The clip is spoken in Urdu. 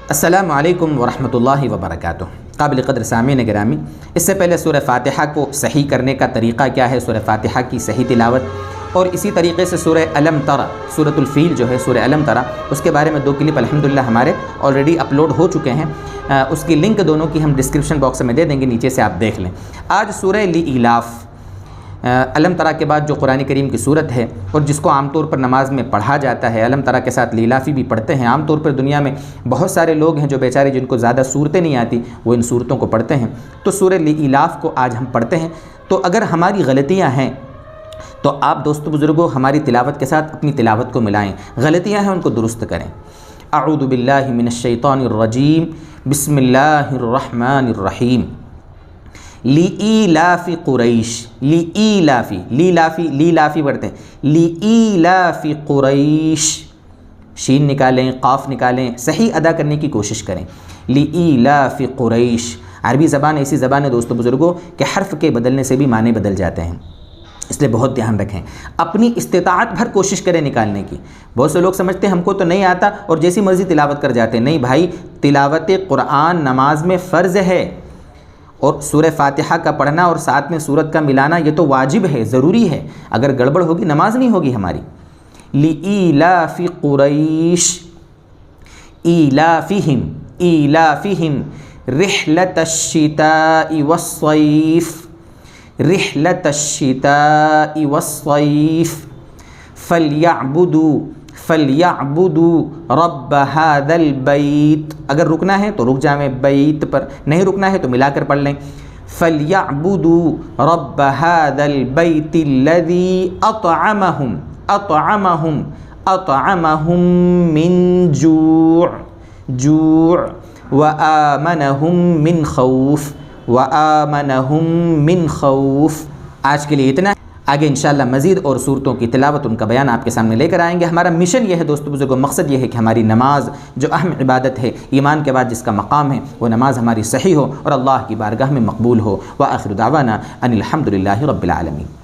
السلام علیکم ورحمۃ اللہ وبرکاتہ۔ قابل قدر سامعین گرامی، اس سے پہلے سورہ فاتحہ کو صحیح کرنے کا طریقہ کیا ہے، سورہ فاتحہ کی صحیح تلاوت، اور اسی طریقے سے سورہ الم تری، سورۃ الفیل جو ہے سورہ الم تری، اس کے بارے میں 2 کلپ الحمدللہ ہمارے آلریڈی اپلوڈ ہو چکے ہیں۔ اس کی لنک دونوں کی ہم ڈسکرپشن باکس میں دے دیں گے، نیچے سے آپ دیکھ لیں۔ آج سورہ لإیلاف، الم تری کے بعد جو قرآن کریم کی صورت ہے اور جس کو عام طور پر نماز میں پڑھا جاتا ہے، الم تری کے ساتھ لإیلافی بھی پڑھتے ہیں۔ عام طور پر دنیا میں بہت سارے لوگ ہیں جو بیچارے جن کو زیادہ صورتیں نہیں آتی، وہ ان صورتوں کو پڑھتے ہیں۔ تو سورہ لإیلاف کو آج ہم پڑھتے ہیں۔ تو اگر ہماری غلطیاں ہیں تو آپ دوستو بزرگوں ہماری تلاوت کے ساتھ اپنی تلاوت کو ملائیں، غلطیاں ہیں ان کو درست کریں۔ اعوذ باللہ من الشیطان الرجیم، بسم اللہ الرحمن الرحیم۔ لإیلاف قریش، لإیلافی پڑھتے ہیں، لإیلاف قریش، شین نکالیں، قاف نکالیں، صحیح ادا کرنے کی کوشش کریں۔ لإیلاف قریش، عربی زبان ایسی زبان ہے دوستو بزرگوں کہ حرف کے بدلنے سے بھی معنی بدل جاتے ہیں، اس لیے بہت دھیان رکھیں، اپنی استطاعت بھر کوشش کریں نکالنے کی۔ بہت سے لوگ سمجھتے ہیں ہم کو تو نہیں آتا اور جیسی مرضی تلاوت کر جاتے ہیں۔ نہیں بھائی، تلاوت قرآن نماز میں فرض ہے، اور سورہ فاتحہ کا پڑھنا اور ساتھ میں سورت کا ملانا یہ تو واجب ہے، ضروری ہے، اگر گڑبڑ ہوگی نماز نہیں ہوگی ہماری۔ لإیلاف قریش ایلافہم رحلۃ الشتاء والصیف فلیعبدوا رب هذا البیت، اگر رکنا ہے تو رک جائیں بیت پر، نہیں رکنا ہے تو ملا کر پڑھ لیں۔ فلیعبدوا رب هذا البیت الذی اطعمهم من جوع وآمنهم من خوف۔ آج کے لیے اتنا، آگے انشاءاللہ مزید اور صورتوں کی تلاوت ان کا بیان آپ کے سامنے لے کر آئیں گے۔ ہمارا مشن یہ ہے دوستو بزرگوں، مقصد یہ ہے کہ ہماری نماز جو اہم عبادت ہے، ایمان کے بعد جس کا مقام ہے، وہ نماز ہماری صحیح ہو اور اللہ کی بارگاہ میں مقبول ہو۔ وآخر دعوانا ان الحمدللہ رب العالمین۔